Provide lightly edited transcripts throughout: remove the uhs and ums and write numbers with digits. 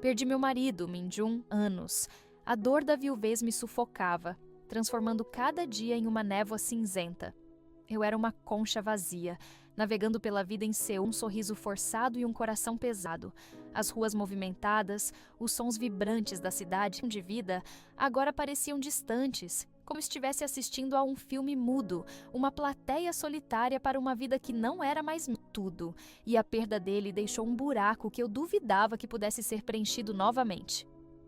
Perdi meu marido, Minjun, anos. A dor da viuvez me sufocava, transformando cada dia em uma névoa cinzenta. Eu era uma concha vazia, navegando pela vida em Seul, um sorriso forçado e um coração pesado. As ruas movimentadas, os sons vibrantes da cidade de vida, agora pareciam distantes, como estivesse assistindo a um filme mudo, uma plateia solitária para uma vida que não era mais tudo, e a perda dele deixou um buraco que eu duvidava que pudesse ser preenchido novamente.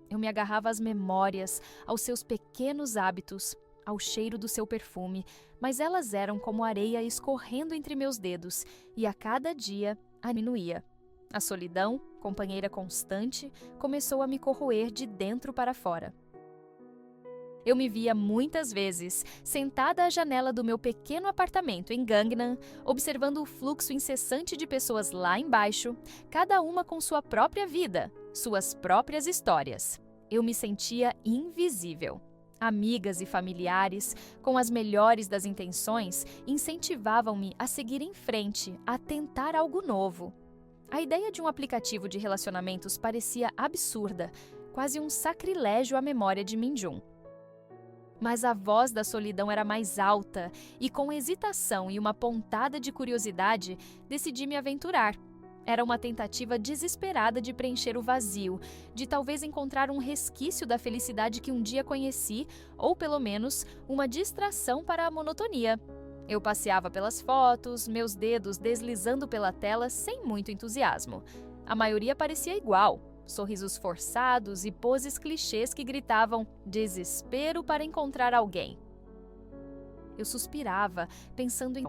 Eu me agarrava às memórias, aos seus pequenos hábitos, ao cheiro do seu perfume, mas elas eram como areia escorrendo entre meus dedos, e a cada dia diminuía. A solidão, companheira constante, começou a me corroer de dentro para fora. Eu me via muitas vezes, sentada à janela do meu pequeno apartamento em Gangnam, observando o fluxo incessante de pessoas lá embaixo, cada uma com sua própria vida, suas próprias histórias. Eu me sentia invisível. Amigas e familiares, com as melhores das intenções, incentivavam-me a seguir em frente, a tentar algo novo. A ideia de um aplicativo de relacionamentos parecia absurda, quase um sacrilégio à memória de Minjun. Mas a voz da solidão era mais alta, e com hesitação e uma pontada de curiosidade, decidi me aventurar. Era uma tentativa desesperada de preencher o vazio, de talvez encontrar um resquício da felicidade que um dia conheci, ou pelo menos uma distração para a monotonia. Eu passeava pelas fotos, meus dedos deslizando pela tela sem muito entusiasmo. A maioria parecia igual, sorrisos forçados e poses clichês que gritavam desespero para encontrar alguém. Eu suspirava, pensando em...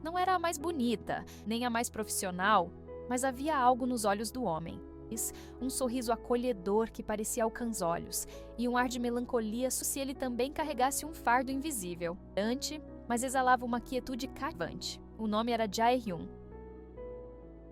Não era a mais bonita, nem a mais profissional, mas havia algo nos olhos do homem. Um sorriso acolhedor que parecia alcançolhos, e um ar de melancolia se ele também carregasse um fardo invisível. Mas exalava uma quietude cativante. O nome era Jae-hyun.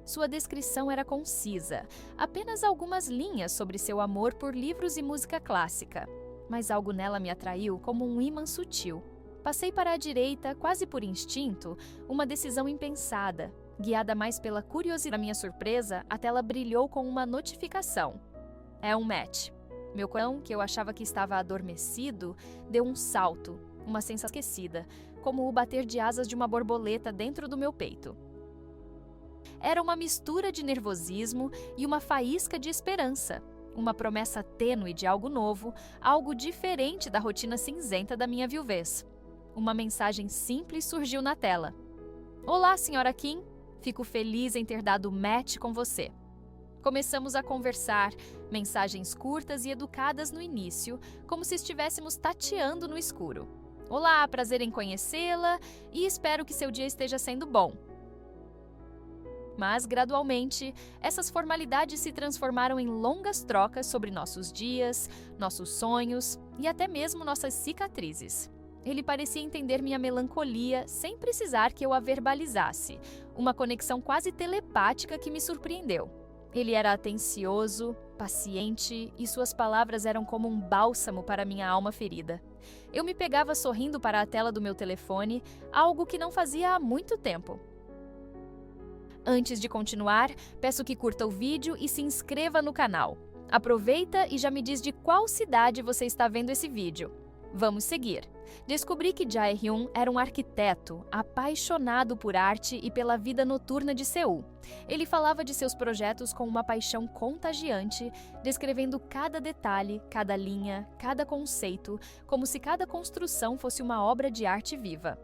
Sua descrição era concisa, apenas algumas linhas sobre seu amor por livros e música clássica. Mas algo nela me atraiu como um ímã sutil. Passei para a direita, quase por instinto, uma decisão impensada. Guiada mais pela curiosidade. Para minha surpresa, a tela brilhou com uma notificação. É um match. Meu coração, que eu achava que estava adormecido, deu um salto, uma sensação esquecida, como o bater de asas de uma borboleta dentro do meu peito. Era uma mistura de nervosismo e uma faísca de esperança, uma promessa tênue de algo novo, algo diferente da rotina cinzenta da minha viuvez. Uma mensagem simples surgiu na tela. Olá, Sra. Kim. Fico feliz em ter dado match com você. Começamos a conversar, mensagens curtas e educadas no início, como se estivéssemos tateando no escuro. Olá, prazer em conhecê-la e espero que seu dia esteja sendo bom. Mas, gradualmente, essas formalidades se transformaram em longas trocas sobre nossos dias, nossos sonhos e até mesmo nossas cicatrizes. Ele parecia entender minha melancolia sem precisar que eu a verbalizasse, uma conexão quase telepática que me surpreendeu. Ele era atencioso, paciente e suas palavras eram como um bálsamo para minha alma ferida. Eu me pegava sorrindo para a tela do meu telefone, algo que não fazia há muito tempo. Antes de continuar, peço que curta o vídeo e se inscreva no canal. Aproveita e já me diz de qual cidade você está vendo esse vídeo. Vamos seguir. Descobri que Jae-hyun era um arquiteto, apaixonado por arte e pela vida noturna de Seul. Ele falava de seus projetos com uma paixão contagiante, descrevendo cada detalhe, cada linha, cada conceito, como se cada construção fosse uma obra de arte viva.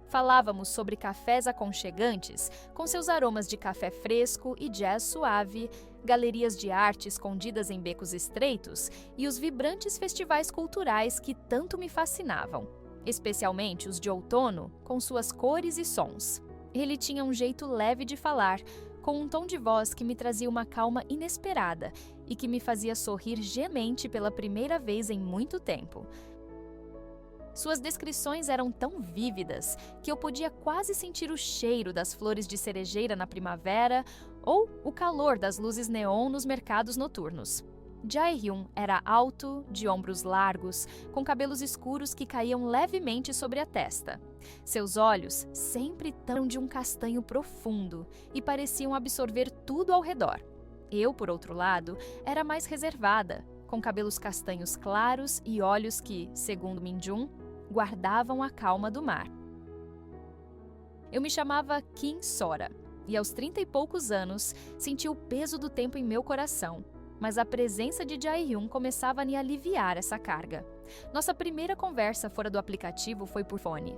Falávamos sobre cafés aconchegantes, com seus aromas de café fresco e jazz suave, galerias de arte escondidas em becos estreitos e os vibrantes festivais culturais que tanto me fascinavam, especialmente os de outono, com suas cores e sons. Ele tinha um jeito leve de falar, com um tom de voz que me trazia uma calma inesperada e que me fazia sorrir genuinamente pela primeira vez em muito tempo. Suas descrições eram tão vívidas que eu podia quase sentir o cheiro das flores de cerejeira na primavera ou o calor das luzes neon nos mercados noturnos. Jae-hyun era alto, de ombros largos, com cabelos escuros que caíam levemente sobre a testa. Seus olhos sempre tão de um castanho profundo e pareciam absorver tudo ao redor. Eu, por outro lado, era mais reservada, com cabelos castanhos claros e olhos que, segundo Minjun, guardavam a calma do mar. Eu me chamava Kim Sora, e aos 30 e poucos anos senti o peso do tempo em meu coração, mas a presença de Jae-hyun começava a me aliviar essa carga. Nossa primeira conversa fora do aplicativo foi por fone.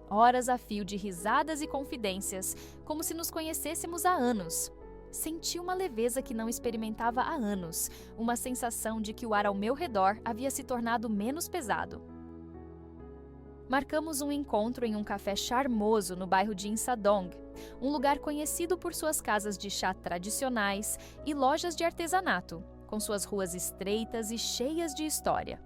Horas a fio de risadas e confidências, como se nos conhecêssemos há anos. Senti uma leveza que não experimentava há anos, uma sensação de que o ar ao meu redor havia se tornado menos pesado. Marcamos um encontro em um café charmoso no bairro de Insadong, um lugar conhecido por suas casas de chá tradicionais e lojas de artesanato, com suas ruas estreitas e cheias de história.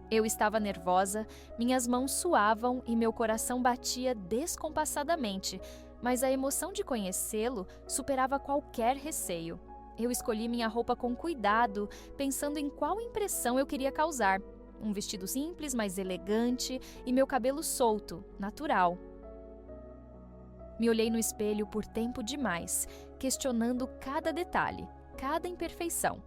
Eu estava nervosa, minhas mãos suavam e meu coração batia descompassadamente, mas a emoção de conhecê-lo superava qualquer receio. Eu escolhi minha roupa com cuidado, pensando em qual impressão eu queria causar. Um vestido simples, mas elegante, e meu cabelo solto, natural. Me olhei no espelho por tempo demais, questionando cada detalhe, cada imperfeição.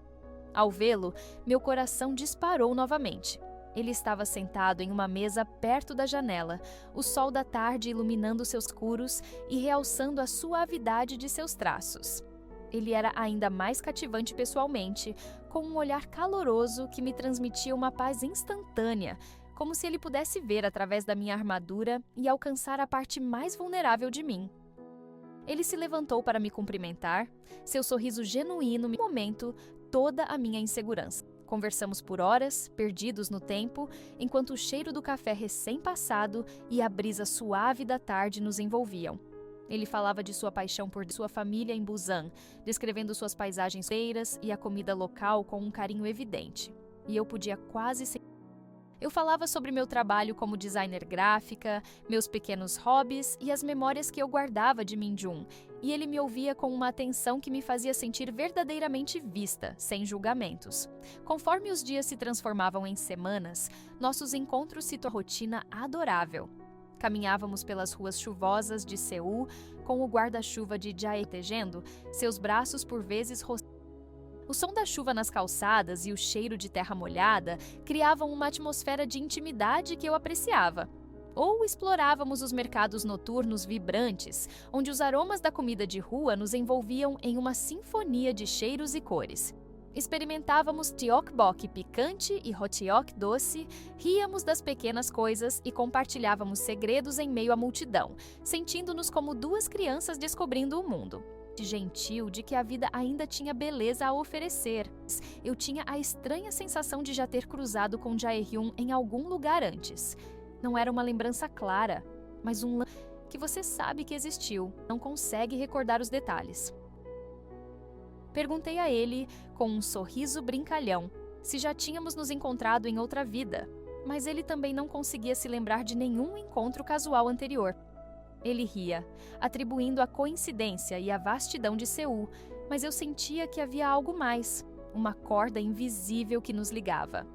Ao vê-lo, meu coração disparou novamente. Ele estava sentado em uma mesa perto da janela, o sol da tarde iluminando seus escuros e realçando a suavidade de seus traços. Ele era ainda mais cativante pessoalmente, com um olhar caloroso que me transmitia uma paz instantânea, como se ele pudesse ver através da minha armadura e alcançar a parte mais vulnerável de mim. Ele se levantou para me cumprimentar, seu sorriso genuíno no momento toda a minha insegurança. Conversamos por horas, perdidos no tempo, enquanto o cheiro do café recém-passado e a brisa suave da tarde nos envolviam. Ele falava de sua paixão por sua família em Busan, descrevendo suas paisagens feiras e a comida local com um carinho evidente. E eu podia quase sentir. Eu falava sobre meu trabalho como designer gráfica, meus pequenos hobbies e as memórias que eu guardava de Minjun, e ele me ouvia com uma atenção que me fazia sentir verdadeiramente vista, sem julgamentos. Conforme os dias se transformavam em semanas, nossos encontros se tornaram rotina adorável. Caminhávamos pelas ruas chuvosas de Seul, com o guarda-chuva de Jae protegendo, seus braços por vezes roçando. O som da chuva nas calçadas e o cheiro de terra molhada criavam uma atmosfera de intimidade que eu apreciava. Ou explorávamos os mercados noturnos vibrantes, onde os aromas da comida de rua nos envolviam em uma sinfonia de cheiros e cores. Experimentávamos tteokbokki picante e hotteok doce, ríamos das pequenas coisas e compartilhávamos segredos em meio à multidão, sentindo-nos como duas crianças descobrindo o mundo. Gentil de que a vida ainda tinha beleza a oferecer. Eu tinha a estranha sensação de já ter cruzado com Jae-hyun em algum lugar antes. Não era uma lembrança clara, mas que você sabe que existiu, não consegue recordar os detalhes. Perguntei a ele, com um sorriso brincalhão, se já tínhamos nos encontrado em outra vida, mas ele também não conseguia se lembrar de nenhum encontro casual anterior. Ele ria, atribuindo a coincidência e a vastidão de Seul, mas eu sentia que havia algo mais, uma corda invisível que nos ligava.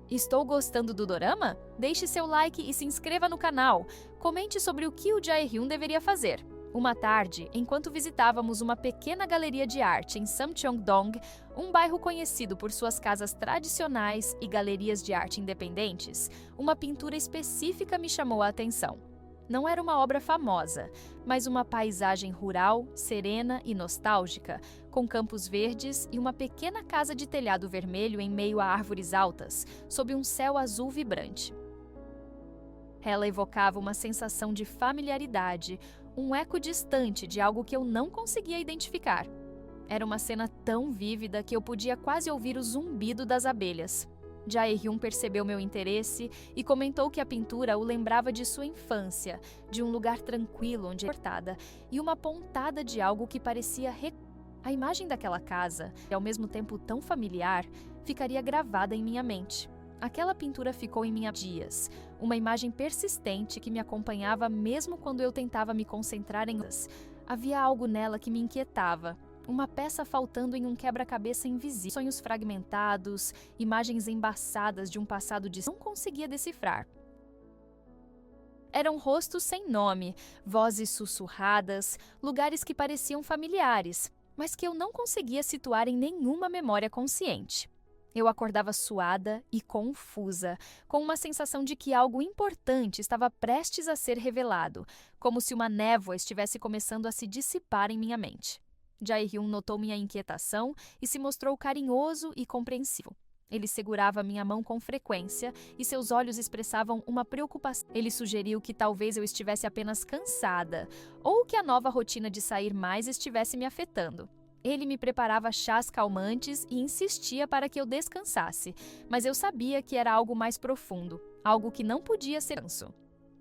Estou gostando do dorama? Deixe seu like e se inscreva no canal. Comente sobre o que o Jae-hyun deveria fazer. Uma tarde, enquanto visitávamos uma pequena galeria de arte em Samcheong-dong, um bairro conhecido por suas casas tradicionais e galerias de arte independentes, uma pintura específica me chamou a atenção. Não era uma obra famosa, mas uma paisagem rural, serena e nostálgica, com campos verdes e uma pequena casa de telhado vermelho em meio a árvores altas, sob um céu azul vibrante. Ela evocava uma sensação de familiaridade, um eco distante de algo que eu não conseguia identificar. Era uma cena tão vívida que eu podia quase ouvir o zumbido das abelhas. Jae-hyun percebeu meu interesse e comentou que a pintura o lembrava de sua infância, de um lugar tranquilo onde era cortada, e uma pontada de algo que parecia A imagem daquela casa, e ao mesmo tempo tão familiar, ficaria gravada em minha mente. Aquela pintura ficou em minha dias, uma imagem persistente que me acompanhava mesmo quando eu tentava me concentrar em outras. Havia algo nela que me inquietava. Uma peça faltando em um quebra-cabeça invisível, sonhos fragmentados, imagens embaçadas de um passado que não conseguia decifrar. Eram rostos sem nome, vozes sussurradas, lugares que pareciam familiares, mas que eu não conseguia situar em nenhuma memória consciente. Eu acordava suada e confusa, com uma sensação de que algo importante estava prestes a ser revelado, como se uma névoa estivesse começando a se dissipar em minha mente. Jae-hyun notou minha inquietação e se mostrou carinhoso e compreensivo. Ele segurava minha mão com frequência e seus olhos expressavam uma preocupação. Ele sugeriu que talvez eu estivesse apenas cansada, ou que a nova rotina de sair mais estivesse me afetando. Ele me preparava chás calmantes e insistia para que eu descansasse, mas eu sabia que era algo mais profundo, algo que não podia ser canso.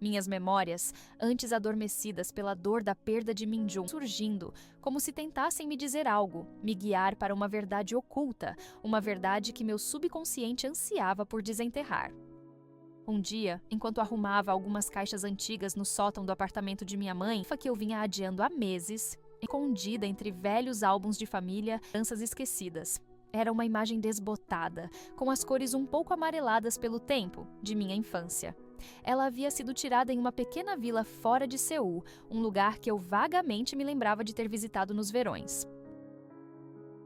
Minhas memórias, antes adormecidas pela dor da perda de Minjun, surgindo, como se tentassem me dizer algo, me guiar para uma verdade oculta, uma verdade que meu subconsciente ansiava por desenterrar. Um dia, enquanto arrumava algumas caixas antigas no sótão do apartamento de minha mãe, que eu vinha adiando há meses, escondida entre velhos álbuns de família, danças esquecidas. Era uma imagem desbotada, com as cores um pouco amareladas pelo tempo, de minha infância. Ela havia sido tirada em uma pequena vila fora de Seul, um lugar que eu vagamente me lembrava de ter visitado nos verões.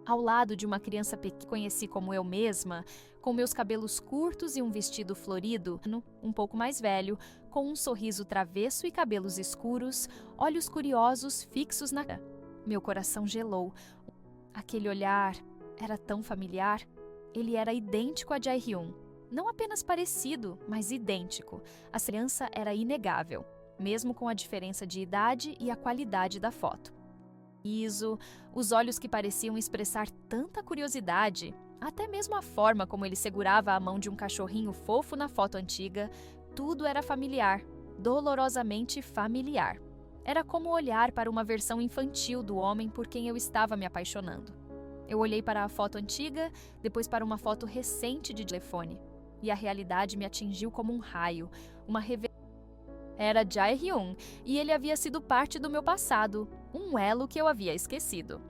Ao lado de uma criança pequena que conheci como eu mesma, com meus cabelos curtos e um vestido florido, um pouco mais velho, com um sorriso travesso e cabelos escuros, olhos curiosos fixos na cara. Meu coração gelou. Aquele olhar era tão familiar. Ele era idêntico a Jae-hyun. Não apenas parecido, mas idêntico. A semelhança era inegável, mesmo com a diferença de idade e a qualidade da foto. Os olhos que pareciam expressar tanta curiosidade, até mesmo a forma como ele segurava a mão de um cachorrinho fofo na foto antiga, tudo era familiar, dolorosamente familiar. Era como olhar para uma versão infantil do homem por quem eu estava me apaixonando. Eu olhei para a foto antiga, depois para uma foto recente de telefone, e a realidade me atingiu como um raio, uma revelação. Era Jae-hyun, e ele havia sido parte do meu passado, um elo que eu havia esquecido.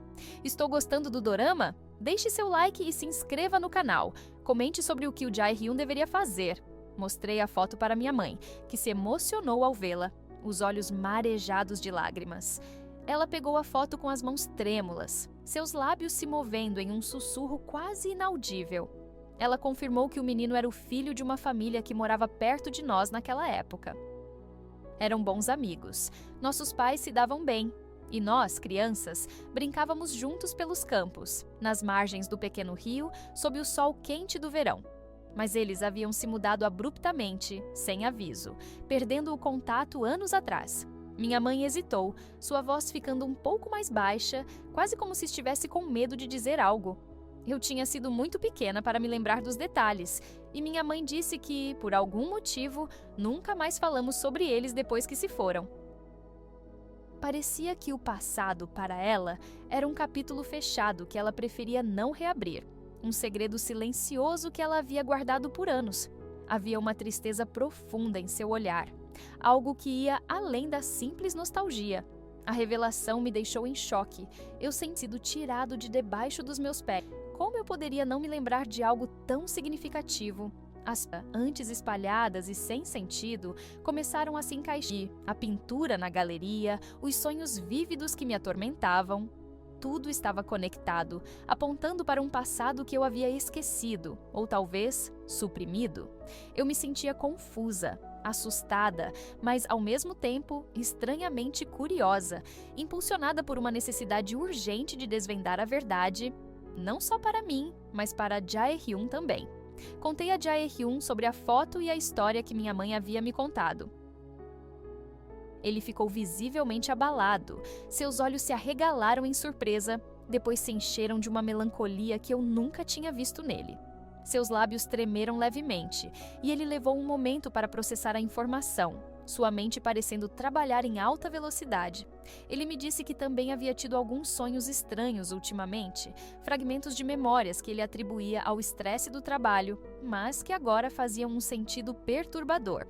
Estou gostando do dorama? Deixe seu like e se inscreva no canal. Comente sobre o que o Jae-hyun deveria fazer. Mostrei a foto para minha mãe, que se emocionou ao vê-la, os olhos marejados de lágrimas. Ela pegou a foto com as mãos trêmulas, seus lábios se movendo em um sussurro quase inaudível. Ela confirmou que o menino era o filho de uma família que morava perto de nós naquela época. Eram bons amigos. Nossos pais se davam bem. E nós, crianças, brincávamos juntos pelos campos, nas margens do pequeno rio, sob o sol quente do verão. Mas eles haviam se mudado abruptamente, sem aviso, perdendo o contato anos atrás. Minha mãe hesitou, sua voz ficando um pouco mais baixa, quase como se estivesse com medo de dizer algo. Eu tinha sido muito pequena para me lembrar dos detalhes, e minha mãe disse que, por algum motivo, nunca mais falamos sobre eles depois que se foram. Parecia que o passado, para ela, era um capítulo fechado que ela preferia não reabrir, um segredo silencioso que ela havia guardado por anos. Havia uma tristeza profunda em seu olhar, algo que ia além da simples nostalgia. A revelação me deixou em choque. Eu senti sido tirado de debaixo dos meus pés. Como eu poderia não me lembrar de algo tão significativo? As antes espalhadas e sem sentido começaram a se encaixar. A pintura na galeria, os sonhos vívidos que me atormentavam. Tudo estava conectado, apontando para um passado que eu havia esquecido, ou talvez suprimido. Eu me sentia confusa, assustada, mas ao mesmo tempo estranhamente curiosa, impulsionada por uma necessidade urgente de desvendar a verdade, não só para mim, mas para Jae-hyun também. Contei a Jae-hyun sobre a foto e a história que minha mãe havia me contado. Ele ficou visivelmente abalado, seus olhos se arregalaram em surpresa, depois se encheram de uma melancolia que eu nunca tinha visto nele. Seus lábios tremeram levemente, e ele levou um momento para processar a informação, sua mente parecendo trabalhar em alta velocidade. Ele me disse que também havia tido alguns sonhos estranhos ultimamente, fragmentos de memórias que ele atribuía ao estresse do trabalho, mas que agora faziam um sentido perturbador.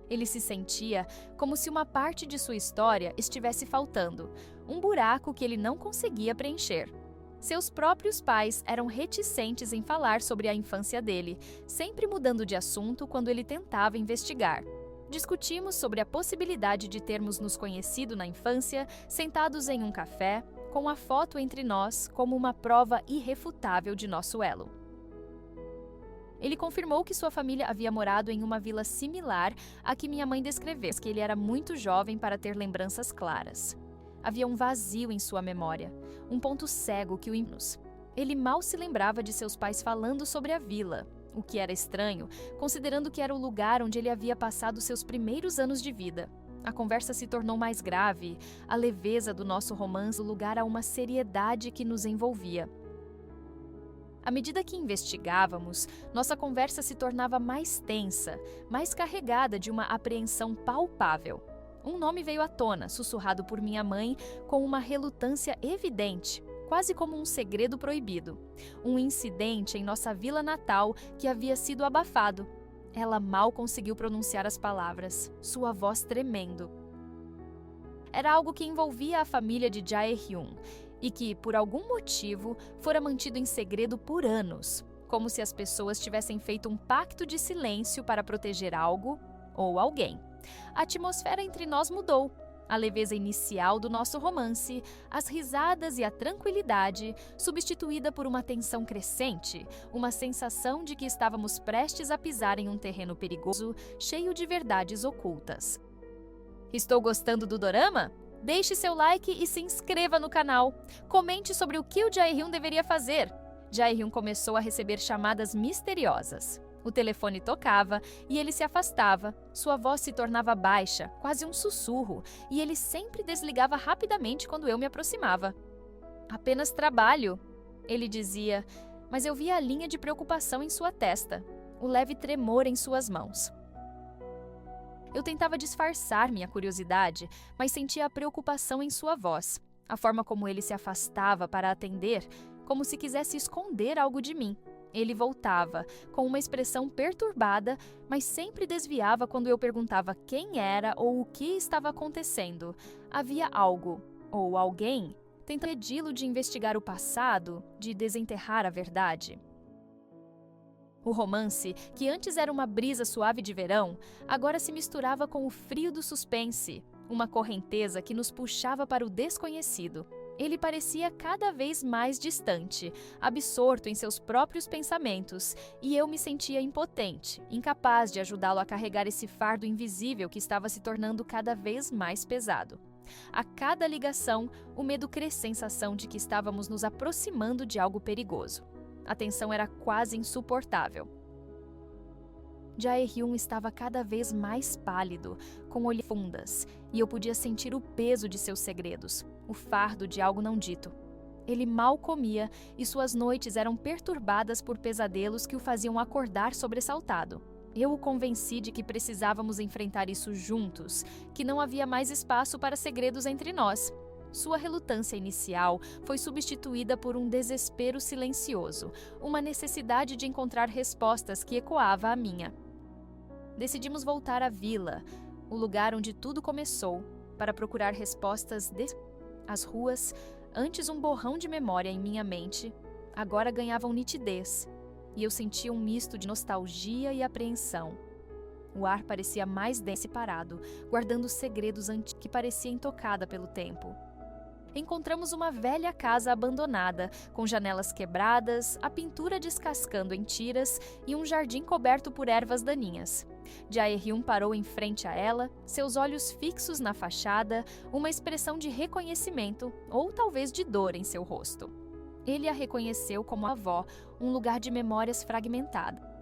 Ele se sentia como se uma parte de sua história estivesse faltando, um buraco que ele não conseguia preencher. Seus próprios pais eram reticentes em falar sobre a infância dele, sempre mudando de assunto quando ele tentava investigar. Discutimos sobre a possibilidade de termos nos conhecido na infância, sentados em um café, com a foto entre nós como uma prova irrefutável de nosso elo. Ele confirmou que sua família havia morado em uma vila similar à que minha mãe descreveu, mas que ele era muito jovem para ter lembranças claras. Havia um vazio em sua memória, um ponto cego que o impedia. Ele mal se lembrava de seus pais falando sobre a vila, o que era estranho, considerando que era o lugar onde ele havia passado seus primeiros anos de vida. A conversa se tornou mais grave, a leveza do nosso romance deu lugar a uma seriedade que nos envolvia. À medida que investigávamos, nossa conversa se tornava mais tensa, mais carregada de uma apreensão palpável. Um nome veio à tona, sussurrado por minha mãe, com uma relutância evidente, quase como um segredo proibido. Um incidente em nossa vila natal que havia sido abafado. Ela mal conseguiu pronunciar as palavras, sua voz tremendo. Era algo que envolvia a família de Jae-hyun e que, por algum motivo, fora mantido em segredo por anos, como se as pessoas tivessem feito um pacto de silêncio para proteger algo ou alguém. A atmosfera entre nós mudou. A leveza inicial do nosso romance, as risadas e a tranquilidade, substituída por uma tensão crescente, uma sensação de que estávamos prestes a pisar em um terreno perigoso, cheio de verdades ocultas. Estou gostando do dorama? Deixe seu like e se inscreva no canal. Comente sobre o que o Jae-hyun deveria fazer. Jae-hyun começou a receber chamadas misteriosas. O telefone tocava e ele se afastava. Sua voz se tornava baixa, quase um sussurro, e ele sempre desligava rapidamente quando eu me aproximava. Apenas trabalho, ele dizia, mas eu via a linha de preocupação em sua testa, o leve tremor em suas mãos. Eu tentava disfarçar minha curiosidade, mas sentia a preocupação em sua voz. A forma como ele se afastava para atender, como se quisesse esconder algo de mim. Ele voltava, com uma expressão perturbada, mas sempre desviava quando eu perguntava quem era ou o que estava acontecendo. Havia algo, ou alguém, tentando impedi-lo de investigar o passado, de desenterrar a verdade. O romance, que antes era uma brisa suave de verão, agora se misturava com o frio do suspense, uma correnteza que nos puxava para o desconhecido. Ele parecia cada vez mais distante, absorto em seus próprios pensamentos, e eu me sentia impotente, incapaz de ajudá-lo a carregar esse fardo invisível que estava se tornando cada vez mais pesado. A cada ligação, o medo crescia a sensação de que estávamos nos aproximando de algo perigoso. A tensão era quase insuportável. Jae-hyun estava cada vez mais pálido, com olhos fundas, e eu podia sentir o peso de seus segredos, o fardo de algo não dito. Ele mal comia e suas noites eram perturbadas por pesadelos que o faziam acordar sobressaltado. Eu o convenci de que precisávamos enfrentar isso juntos, que não havia mais espaço para segredos entre nós. Sua relutância inicial foi substituída por um desespero silencioso, uma necessidade de encontrar respostas que ecoava a minha. Decidimos voltar à vila, o lugar onde tudo começou, para procurar respostas. As ruas, antes um borrão de memória em minha mente, agora ganhavam nitidez, e eu sentia um misto de nostalgia e apreensão. O ar parecia mais denso e parado, guardando segredos antigos que parecia intocada pelo tempo. Encontramos uma velha casa abandonada, com janelas quebradas, a pintura descascando em tiras e um jardim coberto por ervas daninhas. Jae-hyun parou em frente a ela, seus olhos fixos na fachada, uma expressão de reconhecimento ou talvez de dor em seu rosto. Ele a reconheceu como avó, um lugar de memórias fragmentadas.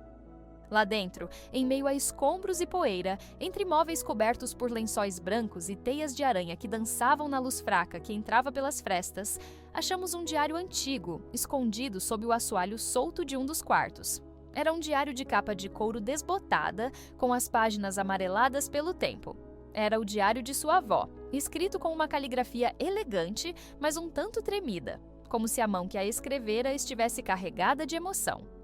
Lá dentro, em meio a escombros e poeira, entre móveis cobertos por lençóis brancos e teias de aranha que dançavam na luz fraca que entrava pelas frestas, achamos um diário antigo, escondido sob o assoalho solto de um dos quartos. Era um diário de capa de couro desbotada, com as páginas amareladas pelo tempo. Era o diário de sua avó, escrito com uma caligrafia elegante, mas um tanto tremida, como se a mão que a escrevera estivesse carregada de emoção.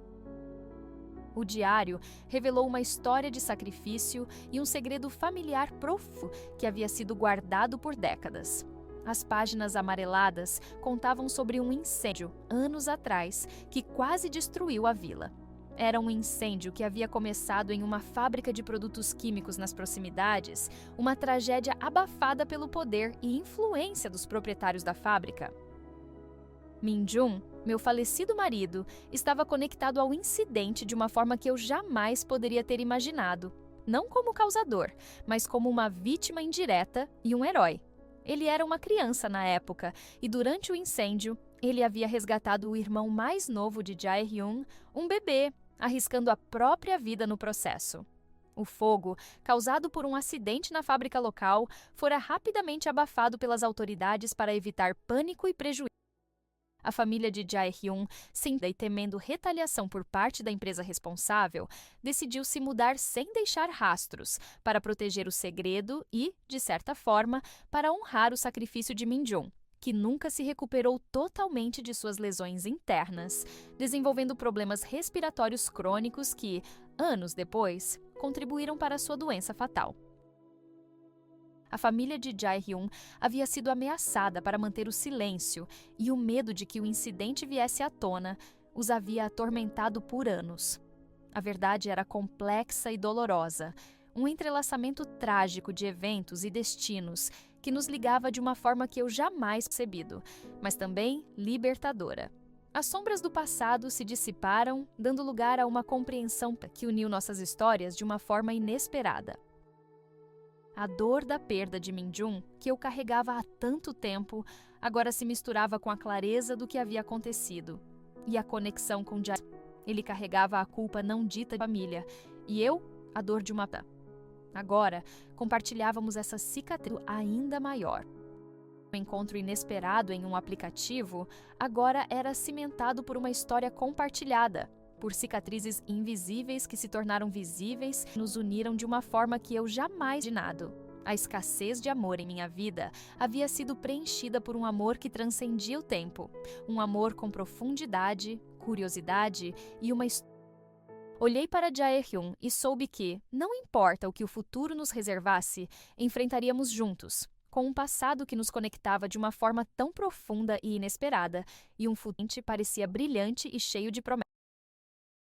O diário revelou uma história de sacrifício e um segredo familiar profundo que havia sido guardado por décadas. As páginas amareladas contavam sobre um incêndio, anos atrás, que quase destruiu a vila. Era um incêndio que havia começado em uma fábrica de produtos químicos nas proximidades, uma tragédia abafada pelo poder e influência dos proprietários da fábrica. Min-jung, meu falecido marido, estava conectado ao incidente de uma forma que eu jamais poderia ter imaginado. Não como causador, mas como uma vítima indireta e um herói. Ele era uma criança na época e durante o incêndio, ele havia resgatado o irmão mais novo de Jae-hyun, um bebê, arriscando a própria vida no processo. O fogo, causado por um acidente na fábrica local, fora rapidamente abafado pelas autoridades para evitar pânico e prejuízo. A família de Jae-hyun, e temendo retaliação por parte da empresa responsável, decidiu se mudar sem deixar rastros, para proteger o segredo e, de certa forma, para honrar o sacrifício de Min-jung, que nunca se recuperou totalmente de suas lesões internas, desenvolvendo problemas respiratórios crônicos que, anos depois, contribuíram para sua doença fatal. A família de Jae-hyun havia sido ameaçada para manter o silêncio e o medo de que o incidente viesse à tona os havia atormentado por anos. A verdade era complexa e dolorosa, um entrelaçamento trágico de eventos e destinos que nos ligava de uma forma que eu jamais percebido, mas também libertadora. As sombras do passado se dissiparam, dando lugar a uma compreensão que uniu nossas histórias de uma forma inesperada. A dor da perda de Min-jung, que eu carregava há tanto tempo, agora se misturava com a clareza do que havia acontecido. E a conexão com Jae. Ele carregava a culpa não dita da família, e eu, a dor de uma. Agora, compartilhávamos essa cicatriz ainda maior. O encontro inesperado em um aplicativo agora era cimentado por uma história compartilhada, por cicatrizes invisíveis que se tornaram visíveis e nos uniram de uma forma que eu jamais imaginado. A escassez de amor em minha vida havia sido preenchida por um amor que transcendia o tempo, um amor com profundidade, curiosidade e uma história. Olhei para Jae-hyun e soube que, não importa o que o futuro nos reservasse, enfrentaríamos juntos, com um passado que nos conectava de uma forma tão profunda e inesperada, e um futuro que parecia brilhante e cheio de promessas.